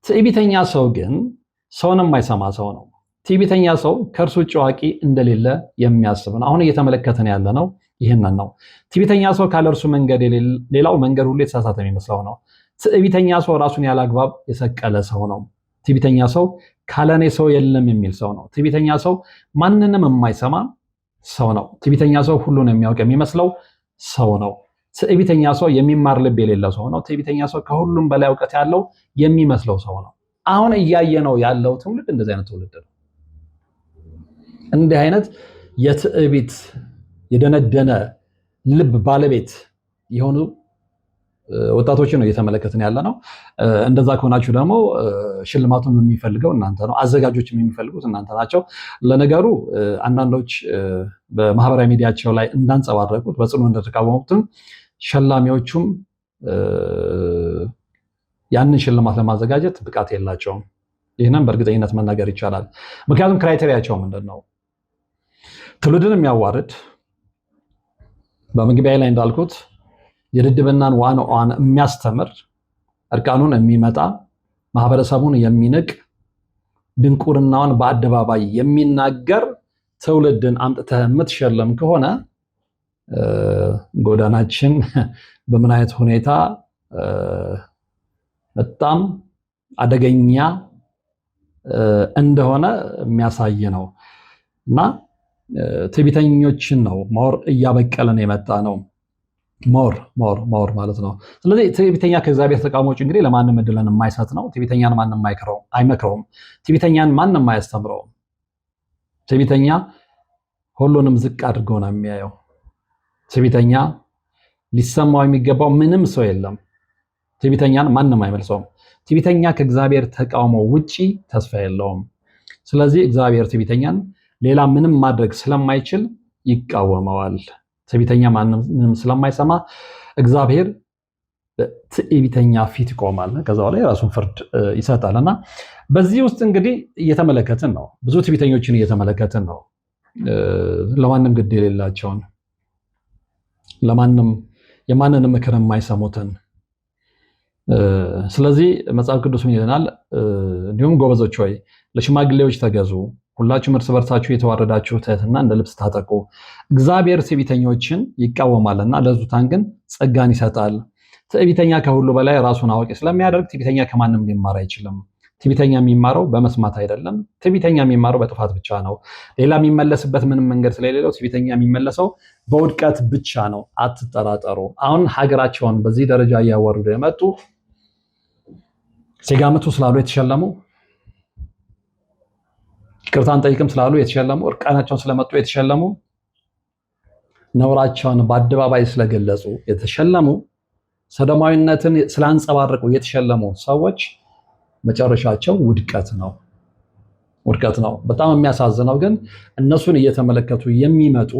S2: ትዕቢተኛ ሰው ግን ሰውን የማይሰማ ሰው ነው። ትዕቢተኛ ሰው ከእርሱ ውጭ አዋቂ እንደሌለ የሚያስብ ነው። አሁን እየተመለከተን ያለ ነው ይህንን ነው። ትዕቢተኛ ሰው ካለ እርሱ መንገድ ሌላው መንገድ ሁሉ የተሳሳተ የሚመስለው ነው። ትዕቢተኛ ሰው ራሱን ያለ አግባብ የሰቀለ ሰው ነው። ትዕቢተኛ ሰው ካለኔ ሰው የለም የሚል ሰው ነው። ትዕቢተኛ ሰው ማንንም የማይሰማ ሰው ነው። ትዕቢተኛ ሰው ሁሉን የሚያውቅ የሚመስለው ሰው ነው። ትዕቢተኛ ሰው የሚማር ልብ የሌለው ሰው ነው። ትዕቢተኛ ሰው ከሁሉም በላይ እውቀት ያለው የሚመስለው ሰው ነው። አሁን እያየነው ያለው ትውልድ እንደዚህ አይነት ትውልድ ነው። እንዲህ አይነት የትዕቢት የደነደነ ልብ ባለቤት የሆኑ ወጣቶችን ነው እየተመለከትን ያለ ነው። እንደዛ ከሆናችሁ ደግሞ ሽልማቱን የሚፈልገው እናንተ ነው። አዘጋጆችም የሚፈልጉት እናንተ ናቸው። ለነገሩ አንዳንዶች በማህበራዊ ሚዲያቸው ላይ እንዳንጸባረቁት በጽኑ እንደተቃወሙትም ሸላሚዎቹም ያንን ሽልማት ለማዘጋጀት ብቃት የላቸውም። ይህንን በእርግጠኝነት መናገር ይቻላል። ምክንያቱም ክራይቴሪያቸው ምንድን ነው? ትውልድን የሚያዋርድ በመግቢያ ላይ እንዳልኩት የድድብናን ዋን የሚያስተምር እርቃኑን የሚመጣ ማህበረሰቡን የሚንቅ ድንቁርናውን በአደባባይ የሚናገር ትውልድን አምጥተህ የምትሸለም ከሆነ ጎዳናችን በምን አይነት ሁኔታ በጣም አደገኛ እንደሆነ የሚያሳይ ነው እና ትዕቢተኞችን ነው ሞር እያበቀለን የመጣ ነው። ሞር ማለት ነው። ስለዚህ ትዕቢተኛ ከእግዚአብሔር ተቃዋሚዎች እንግዲህ ለማንም እድልን የማይሰጥ ነው። ትዕቢተኛን ማንም አይመክረውም። ትዕቢተኛን ማንም አያስተምረውም። ትዕቢተኛ ሁሉንም ዝቅ አድርጎ ነው የሚያየው። ትዕቢተኛ ሊሰማው የሚገባው ምንም ሰው የለም። ትዕቢተኛን ማንም አይመልሰውም። ትዕቢተኛ ከእግዚአብሔር ተቃውሞ ውጪ ተስፋ የለውም። ስለዚህ እግዚአብሔር ትዕቢተኛን ሌላ ምንም ማድረግ ስለማይችል ይቃወመዋል። ትዕቢተኛ ማንም ስለማይሰማ እግዚአብሔር ትዕቢተኛ ፊት ይቆማል። ከዛ በኋላ የራሱን ፍርድ ይሰጣል እና በዚህ ውስጥ እንግዲህ እየተመለከትን ነው። ብዙ ትዕቢተኞችን እየተመለከትን ነው። ለማንም ግድ የሌላቸውን፣ ለማንም የማንንም ምክር የማይሰሙትን። ስለዚህ መጽሐፍ ቅዱስ ምን ይለናል? እንዲሁም ጎበዞች ሆይ ለሽማግሌዎች ተገዙ፣ ሁላችሁም እርስ በርሳችሁ የተዋረዳችሁ ትሕትና እንደ ልብስ ታጠቁ። እግዚአብሔር ትዕቢተኞችን ይቃወማልና ለትሑታን ግን ጸጋን ይሰጣል። ትዕቢተኛ ከሁሉ በላይ ራሱን አዋቂ ስለሚያደርግ ትዕቢተኛ ከማንም ሊማር አይችልም። ትዕቢተኛ የሚማረው በመስማት አይደለም። ትዕቢተኛ የሚማረው በጥፋት ብቻ ነው። ሌላ የሚመለስበት ምንም መንገድ ስለሌለው ትዕቢተኛ የሚመለሰው በውድቀት ብቻ ነው። አትጠራጠሩ። አሁን ሀገራቸውን በዚህ ደረጃ እያወረዱ የመጡ ሴጋምቱ ስላሉ የተሸለሙ፣ ይቅርታን ጠይቅም ስላሉ የተሸለሙ፣ እርቃናቸውን ስለመጡ የተሸለሙ፣ ነውራቸውን በአደባባይ ስለገለጹ የተሸለሙ፣ ሰዶማዊነትን ስላንጸባረቁ የተሸለሙ ሰዎች መጨረሻቸው ውድቀት ነው። በጣም የሚያሳዝነው ግን እነሱን እየተመለከቱ የሚመጡ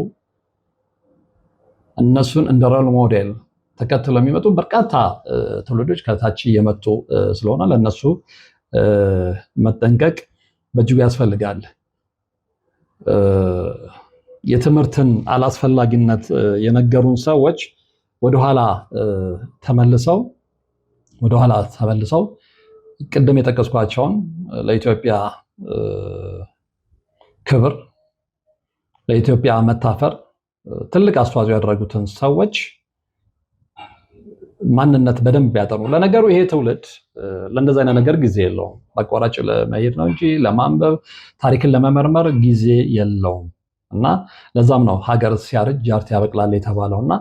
S2: እነሱን እንደ ሮል ሞዴል ተከትለው የሚመጡ በርካታ ትውልዶች ከታች እየመጡ ስለሆነ ለነሱ መጠንቀቅ በእጅጉ ያስፈልጋል። የትምህርትን አላስፈላጊነት የነገሩን ሰዎች ወደኋላ ተመልሰው ቅድም የጠቀስኳቸውን ለኢትዮጵያ ክብር፣ ለኢትዮጵያ መታፈር ትልቅ አስተዋጽኦ ያደረጉትን ሰዎች ማንነት በደንብ ያጠኑ። ለነገሩ ይሄ ትውልድ ለእንደዚህ አይነት ነገር ጊዜ የለውም። በአቋራጭ ለመሄድ ነው እንጂ ለማንበብ ታሪክን ለመመርመር ጊዜ የለውም እና ለዛም ነው ሀገር ሲያረጅ ጃርት ያበቅላል የተባለው እና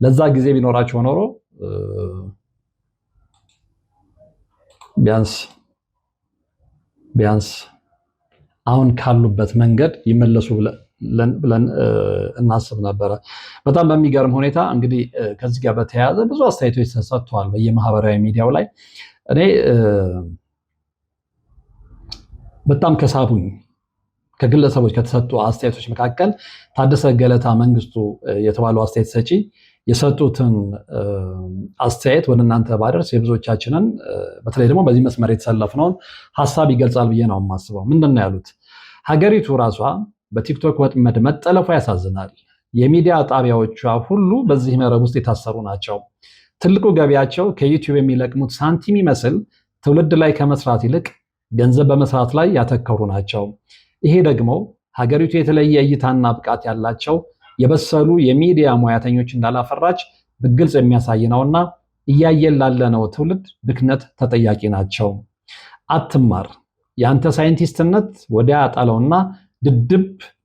S2: ለዛ ጊዜ ቢኖራቸው ኖሮ ቢያንስ አሁን ካሉበት መንገድ ይመለሱ ብለን እናስብ ነበረ። በጣም በሚገርም ሁኔታ እንግዲህ ከዚህ ጋር በተያያዘ ብዙ አስተያየቶች ተሰጥተዋል በየማህበራዊ ሚዲያው ላይ። እኔ በጣም ከሳቡኝ ከግለሰቦች ከተሰጡ አስተያየቶች መካከል ታደሰ ገለታ መንግስቱ የተባሉ አስተያየት ሰጪ የሰጡትን አስተያየት ወደ እናንተ ባደርስ የብዙዎቻችንን በተለይ ደግሞ በዚህ መስመር የተሰለፍነውን ሀሳብ ይገልጻል ብዬ ነው የማስበው። ምንድን ነው ያሉት? ሀገሪቱ ራሷ በቲክቶክ ወጥመድ መጠለፏ ያሳዝናል። የሚዲያ ጣቢያዎቿ ሁሉ በዚህ መረብ ውስጥ የታሰሩ ናቸው። ትልቁ ገቢያቸው ከዩቲዩብ የሚለቅሙት ሳንቲም ይመስል ትውልድ ላይ ከመስራት ይልቅ ገንዘብ በመስራት ላይ ያተከሩ ናቸው። ይሄ ደግሞ ሀገሪቱ የተለየ እይታና ብቃት ያላቸው የበሰሉ የሚዲያ ሙያተኞች እንዳላፈራች በግልጽ የሚያሳይ ነውና እያየን ላለነው ትውልድ ብክነት ተጠያቂ ናቸው። አትማር፣ የአንተ ሳይንቲስትነት ወዲያ ጣለውና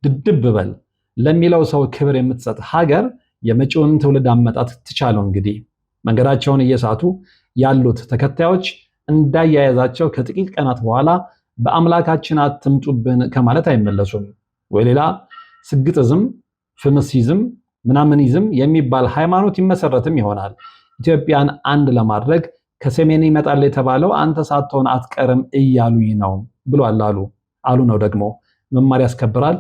S2: ድድብ በል ለሚለው ሰው ክብር የምትሰጥ ሀገር የመጪውን ትውልድ አመጣት ትቻለው። እንግዲህ መንገዳቸውን እየሳቱ ያሉት ተከታዮች እንዳያያዛቸው ከጥቂት ቀናት በኋላ በአምላካችን አትምጡብን ከማለት አይመለሱም። ወይ ሌላ ስግጥዝም፣ ፍምሲዝም፣ ምናምኒዝም የሚባል ሃይማኖት ይመሰረትም ይሆናል። ኢትዮጵያን አንድ ለማድረግ ከሰሜን ይመጣል የተባለው አንተ ሳትሆን አትቀርም እያሉኝ ነው ብሏል አሉ ነው ደግሞ መማር ያስከብራል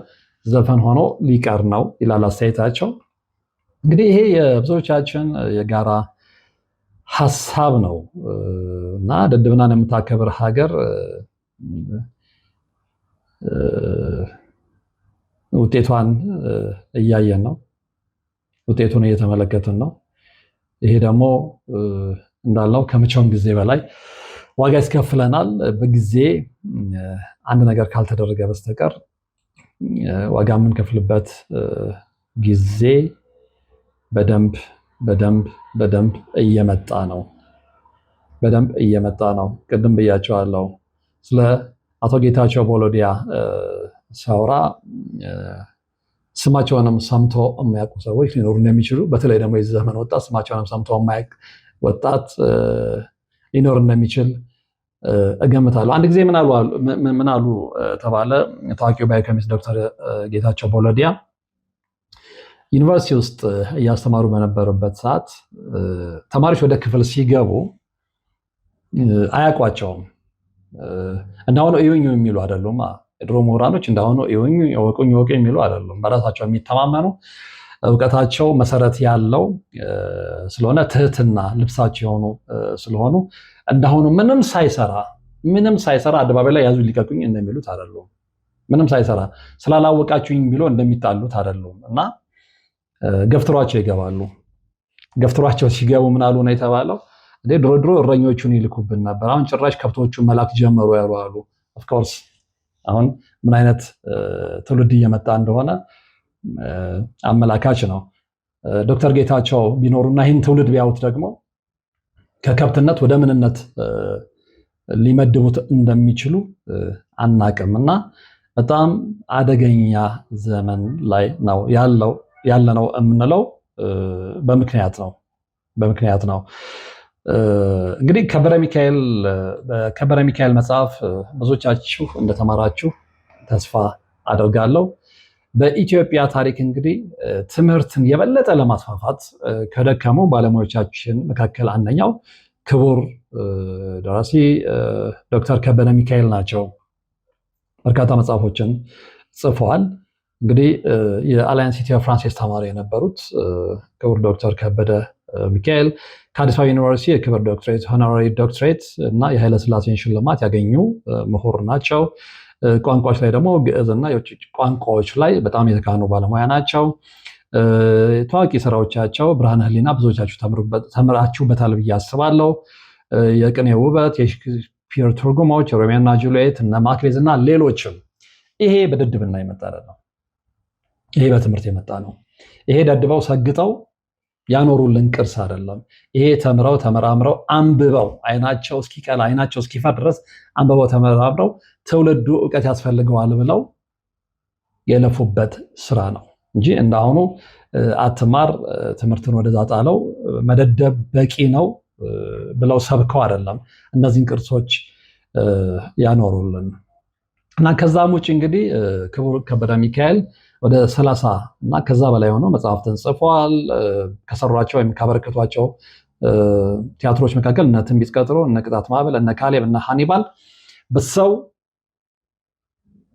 S2: ዘፈን ሆኖ ሊቀር ነው ይላል አስተያየታቸው። እንግዲህ ይሄ የብዙዎቻችን የጋራ ሀሳብ ነው እና ደድብናን የምታከብር ሀገር ውጤቷን እያየን ነው፣ ውጤቱን እየተመለከትን ነው። ይሄ ደግሞ እንዳልነው ከመቼውም ጊዜ በላይ ዋጋ ያስከፍለናል። በጊዜ አንድ ነገር ካልተደረገ በስተቀር ዋጋ የምንከፍልበት ጊዜ በደንብ እየመጣ ነው። ቅድም ብያቸዋለሁ ስለ አቶ ጌታቸው ቦሎዲያ ሳውራ ስማቸውንም ሰምቶ የማያውቁ ሰዎች ሊኖሩ እንደሚችሉ፣ በተለይ ደግሞ የዚህ ዘመን ወጣት ስማቸውንም ሰምቶ የማያውቅ ወጣት ሊኖር እንደሚችል እገምታለሁ። አንድ ጊዜ ምን አሉ ተባለ። ታዋቂው ባዮኬሚስት ዶክተር ጌታቸው ቦሎዲያ ዩኒቨርሲቲ ውስጥ እያስተማሩ በነበሩበት ሰዓት ተማሪዎች ወደ ክፍል ሲገቡ አያውቋቸውም። እንዳሁኑ እዩኝ የሚሉ አይደሉም። የድሮ ምሁራኖች እንዳሁኑ እዩኝ ወቁኝ የሚሉ አይደሉም። በራሳቸው የሚተማመኑ እውቀታቸው መሰረት ያለው ስለሆነ ትህትና ልብሳቸው የሆኑ ስለሆኑ እንዳሁኑ ምንም ሳይሰራ አደባባይ ላይ ያዙ ሊቀቁኝ እንደሚሉት አይደሉም። ምንም ሳይሰራ ስላላወቃችሁኝ ብሎ እንደሚጣሉት አይደሉም እና ገፍትሯቸው ይገባሉ። ገፍትሯቸው ሲገቡ ምን አሉ ነው የተባለው? ድሮ እረኞቹን ይልኩብን ነበር፣ አሁን ጭራሽ ከብቶቹን መላክ ጀመሩ ያሉ አሉ። ኦፍኮርስ አሁን ምን አይነት ትውልድ እየመጣ እንደሆነ አመላካች ነው። ዶክተር ጌታቸው ቢኖሩና ይህን ትውልድ ቢያዩት ደግሞ ከከብትነት ወደ ምንነት ሊመድቡት እንደሚችሉ አናቅም እና በጣም አደገኛ ዘመን ላይ ነው ያለነው የምንለው በምክንያት ነው። እንግዲህ ከበረ ሚካኤል መጽሐፍ ብዙዎቻችሁ እንደተማራችሁ ተስፋ አደርጋለሁ። በኢትዮጵያ ታሪክ እንግዲህ ትምህርትን የበለጠ ለማስፋፋት ከደከሙ ባለሙያዎቻችን መካከል አንደኛው ክቡር ደራሲ ዶክተር ከበደ ሚካኤል ናቸው። በርካታ መጽሐፎችን ጽፈዋል። እንግዲህ የአላያንስ ኢትዮ ፍራንሲስ ተማሪ የነበሩት ክቡር ዶክተር ከበደ ሚካኤል ከአዲስ አበባ ዩኒቨርሲቲ የክብር ዶክትሬት ሆኖራሪ ዶክትሬት እና የኃይለ ሥላሴን ሽልማት ያገኙ ምሁር ናቸው። ቋንቋዎች ላይ ደግሞ ግዕዝና የውጭ ቋንቋዎች ላይ በጣም የተካኑ ባለሙያ ናቸው። ታዋቂ ስራዎቻቸው ብርሃነ ህሊና ብዙዎቻችሁ ተምራችሁበታል ብዬ አስባለሁ። የቅኔ ውበት፣ የሼክስፒር ትርጉሞች፣ ሮሚዮና ጁልየት፣ እነ ማክቤዝ እና ሌሎችም። ይሄ በድድብና የመጣ ነው። ይሄ በትምህርት የመጣ ነው። ይሄ ደድበው ሰግጠው ያኖሩልን ቅርስ አይደለም። ይሄ ተምረው ተመራምረው አንብበው አይናቸው እስኪቀላ አይናቸው እስኪፈር ድረስ አንብበው ተመራምረው ትውልዱ እውቀት ያስፈልገዋል ብለው የለፉበት ስራ ነው እንጂ እንዳሁኑ አትማር ትምህርትን ወደዛ ጣለው መደደብ በቂ ነው ብለው ሰብከው አይደለም እነዚህን ቅርሶች ያኖሩልን። እና ከዛም ውጭ እንግዲህ ክቡር ከበደ ሚካኤል ወደ 30 እና ከዛ በላይ ሆኖ መጽሐፍትን ጽፏል። ከሰሯቸው ወይም ካበረከቷቸው ቲያትሮች መካከል እነ ትንቢት ቀጥሮ፣ እነ ቅጣት ማዕበል፣ እነ ካሌብ፣ እነ ሃኒባል በሰው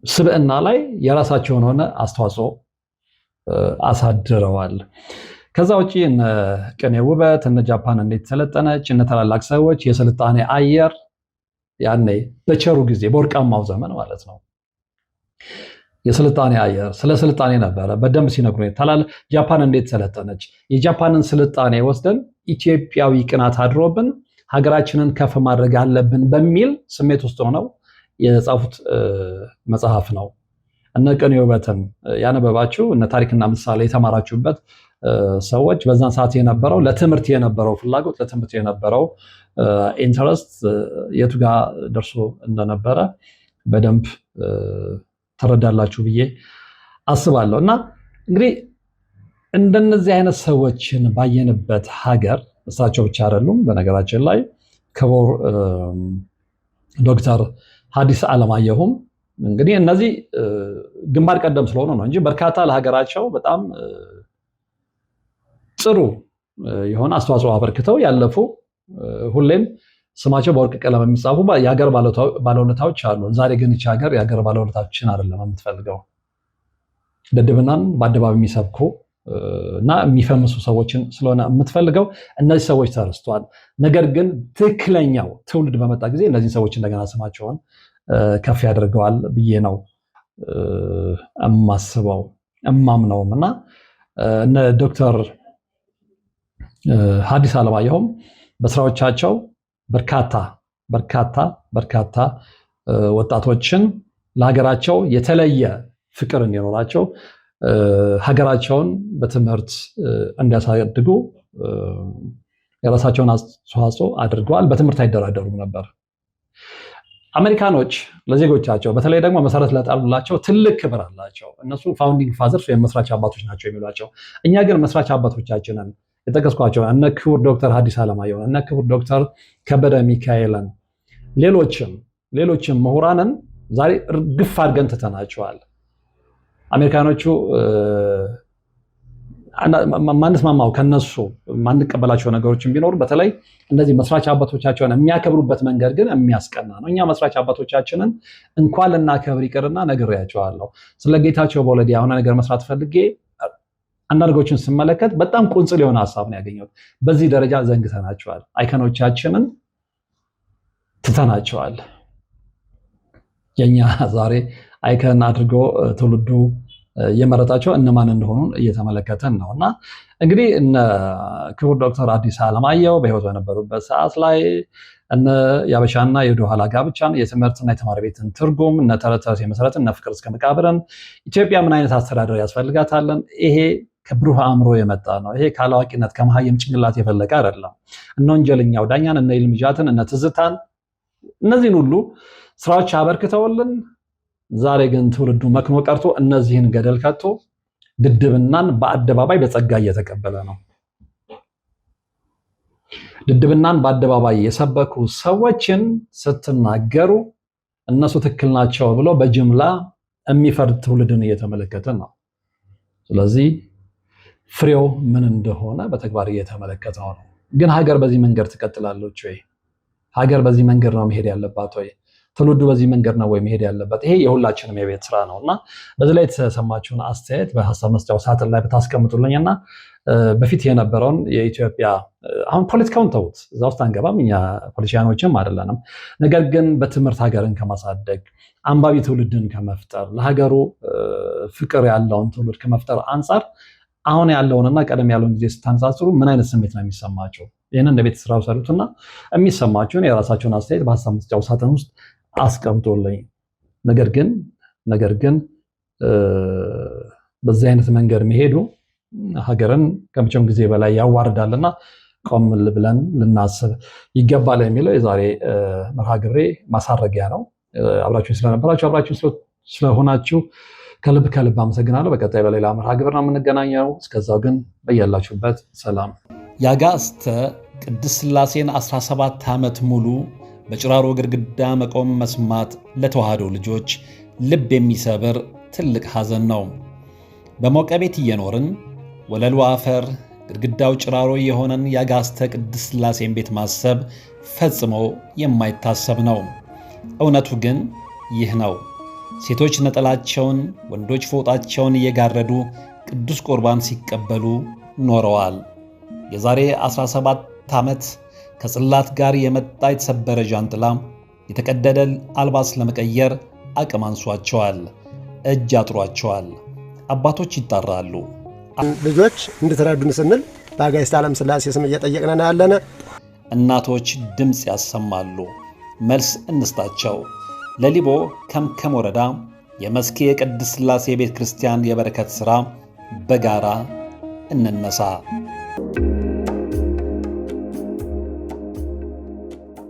S2: ስብዕና ላይ የራሳቸውን ሆነ አስተዋጽኦ አሳድረዋል። ከዛ ውጪ እነ ቅኔ ውበት፣ እነ ጃፓን እንዴት ሰለጠነች፣ እነ ታላላቅ ሰዎች፣ የስልጣኔ አየር ያኔ በቸሩ ጊዜ በወርቃማው ዘመን ማለት ነው። የስልጣኔ አየር ስለ ስልጣኔ ነበረ በደንብ ሲነግሩ ጃፓን እንዴት ሰለጠነች፣ የጃፓንን ስልጣኔ ወስደን ኢትዮጵያዊ ቅናት አድሮብን ሀገራችንን ከፍ ማድረግ አለብን በሚል ስሜት ውስጥ ሆነው የጻፉት መጽሐፍ ነው። እነ ቅኔ ውበትን ያነበባችሁ እነ ታሪክና ምሳሌ የተማራችሁበት ሰዎች በዛን ሰዓት የነበረው ለትምህርት የነበረው ፍላጎት ለትምህርት የነበረው ኢንተረስት የቱ ጋር ደርሶ እንደነበረ በደንብ ተረዳላችሁ ብዬ አስባለሁ። እና እንግዲህ እንደነዚህ አይነት ሰዎችን ባየንበት ሀገር እሳቸው ብቻ አይደሉም። በነገራችን ላይ ክቡር ዶክተር ሐዲስ ዓለማየሁም እንግዲህ እነዚህ ግንባር ቀደም ስለሆኑ ነው እንጂ በርካታ ለሀገራቸው በጣም ጥሩ የሆነ አስተዋጽኦ አበርክተው ያለፉ ሁሌም ስማቸው በወርቅ ቀለም የሚጻፉ የሀገር ባለውለታዎች አሉ። ዛሬ ግን ይህች ሀገር የሀገር ባለውለታዎችን አይደለም የምትፈልገው፣ ድድብናን በአደባባይ የሚሰብኩ እና የሚፈምሱ ሰዎችን ስለሆነ የምትፈልገው። እነዚህ ሰዎች ተረስተዋል። ነገር ግን ትክክለኛው ትውልድ በመጣ ጊዜ እነዚህ ሰዎች እንደገና ስማቸውን ከፍ ያደርገዋል ብዬ ነው የማስበው እማምነውም። እና እነ ዶክተር ሐዲስ ዓለማየሁም በስራዎቻቸው በርካታ ወጣቶችን ለሀገራቸው የተለየ ፍቅር እንዲኖራቸው ሀገራቸውን በትምህርት እንዲያሳድጉ የራሳቸውን አስተዋጽኦ አድርገዋል። በትምህርት አይደራደሩም ነበር። አሜሪካኖች ለዜጎቻቸው በተለይ ደግሞ መሰረት ለጣሉላቸው ትልቅ ክብር አላቸው። እነሱ ፋውንዲንግ ፋዘርስ ወይም መስራች አባቶች ናቸው የሚሏቸው። እኛ ግን መስራች አባቶቻችንን የጠቀስኳቸው እነ ክቡር ዶክተር ሐዲስ ዓለማየሁን፣ እነ ክቡር ዶክተር ከበደ ሚካኤልን፣ ሌሎችም ምሁራንን ዛሬ እርግፍ አድርገን ትተናቸዋል። አሜሪካኖቹ ማንስማማው ከነሱ ማንቀበላቸው ነገሮችን ቢኖሩ በተለይ እነዚህ መስራች አባቶቻቸውን የሚያከብሩበት መንገድ ግን የሚያስቀና ነው። እኛ መስራች አባቶቻችንን እንኳን ልናከብር ይቅርና ነግሬያቸዋለሁ። ስለ ጌታቸው በወለዲ የሆነ ነገር መስራት ፈልጌ አንዳንዶችን ስመለከት በጣም ቁንጽል የሆነ ሀሳብ ነው ያገኘሁት። በዚህ ደረጃ ዘንግተናቸዋል። አይከኖቻችንን ትተናቸዋል። የኛ ዛሬ አይከን አድርጎ ትውልዱ የመረጣቸው እነማን እንደሆኑ እየተመለከተን ነው። እና እንግዲህ እነ ክቡር ዶክተር ሐዲስ ዓለማየሁ በህይወት በነበሩበት ሰዓት ላይ እነ የአበሻና የወደኋላ ጋብቻን፣ የትምህርትና የተማሪ ቤትን ትርጉም፣ እነ ተረት ተረት የመሰረትን፣ እነ ፍቅር እስከ መቃብርን፣ ኢትዮጵያ ምን አይነት አስተዳደር ያስፈልጋታለን፣ ይሄ ከብሩህ አእምሮ የመጣ ነው። ይሄ ካላዋቂነት ከመሀይም ጭንቅላት የፈለቀ አይደለም። እነ ወንጀለኛው ዳኛን፣ እነ ይልምጃትን፣ እነ ትዝታን እነዚህን ሁሉ ስራዎች አበርክተውልን ዛሬ ግን ትውልዱ መክኖ ቀርቶ እነዚህን ገደል ከቶ ድድብናን በአደባባይ በጸጋ እየተቀበለ ነው። ድድብናን በአደባባይ የሰበኩ ሰዎችን ስትናገሩ እነሱ ትክክል ናቸው ብሎ በጅምላ የሚፈርድ ትውልድን እየተመለከትን ነው። ስለዚህ ፍሬው ምን እንደሆነ በተግባር እየተመለከተው ነው። ግን ሀገር በዚህ መንገድ ትቀጥላለች ወይ? ሀገር በዚህ መንገድ ነው መሄድ ያለባት ወይ? ትውልዱ በዚህ መንገድ ነው ወይ መሄድ ያለበት? ይሄ የሁላችንም የቤት ስራ ነውና በዚህ ላይ የተሰማችሁን አስተያየት በሀሳብ መስጫው ሳጥን ላይ ብታስቀምጡልኝና በፊት የነበረውን የኢትዮጵያ አሁን ፖለቲካውን ተውት፣ እዛ ውስጥ አንገባም፣ እኛ ፖለቲሻኖችም አይደለንም። ነገር ግን በትምህርት ሀገርን ከማሳደግ አንባቢ ትውልድን ከመፍጠር ለሀገሩ ፍቅር ያለውን ትውልድ ከመፍጠር አንጻር አሁን ያለውንና ቀደም ያለውን ጊዜ ስታነጻጽሩ ምን አይነት ስሜት ነው የሚሰማቸው? ይህንን ለቤት ስራ ሰሩትና የሚሰማቸውን የራሳቸውን አስተያየት በሀሳብ መስጫው ሳጥን ውስጥ አስቀምጦልኝ። ነገር ግን በዚህ አይነት መንገድ መሄዱ ሀገርን ከመቼም ጊዜ በላይ ያዋርዳልና ቆም ብለን ልናስብ ይገባል የሚለው የዛሬ መርሃ ግብሬ ማሳረጊያ ነው። አብራችሁን ስለነበራችሁ አብራችሁን ስለሆናችሁ ከልብ አመሰግናለሁ። በቀጣይ በሌላ መርሃ ግብር ነው የምንገናኘው። እስከዛው ግን በያላችሁበት ሰላም።
S4: የአጋዕዝተ ቅድስት ሥላሴን 17 ዓመት ሙሉ በጭራሮ ግድግዳ መቆም መስማት ለተዋህዶ ልጆች ልብ የሚሰብር ትልቅ ሐዘን ነው። በሞቀ ቤት እየኖርን ወለሉ አፈር ግድግዳው ጭራሮ የሆነን የአጋዕዝተ ቅድስት ሥላሴን ቤት ማሰብ ፈጽሞ የማይታሰብ ነው። እውነቱ ግን ይህ ነው። ሴቶች ነጠላቸውን፣ ወንዶች ፎጣቸውን እየጋረዱ ቅዱስ ቁርባን ሲቀበሉ ኖረዋል። የዛሬ 17 ዓመት ከጽላት ጋር የመጣ የተሰበረ ዣንጥላ የተቀደደ አልባስ ለመቀየር አቅም አንሷቸዋል፣ እጅ አጥሯቸዋል። አባቶች ይጣራሉ።
S3: ልጆች እንድትረዱን ስንል በአጋዕዝተ ዓለም ሥላሴ ስም እየጠየቅን ያለነ።
S4: እናቶች ድምፅ ያሰማሉ፣ መልስ እንስጣቸው። ለሊቦ ከምከም ወረዳ የመስኬ የቅድስት ሥላሴ ቤተ ክርስቲያን የበረከት ሥራ በጋራ እንነሳ።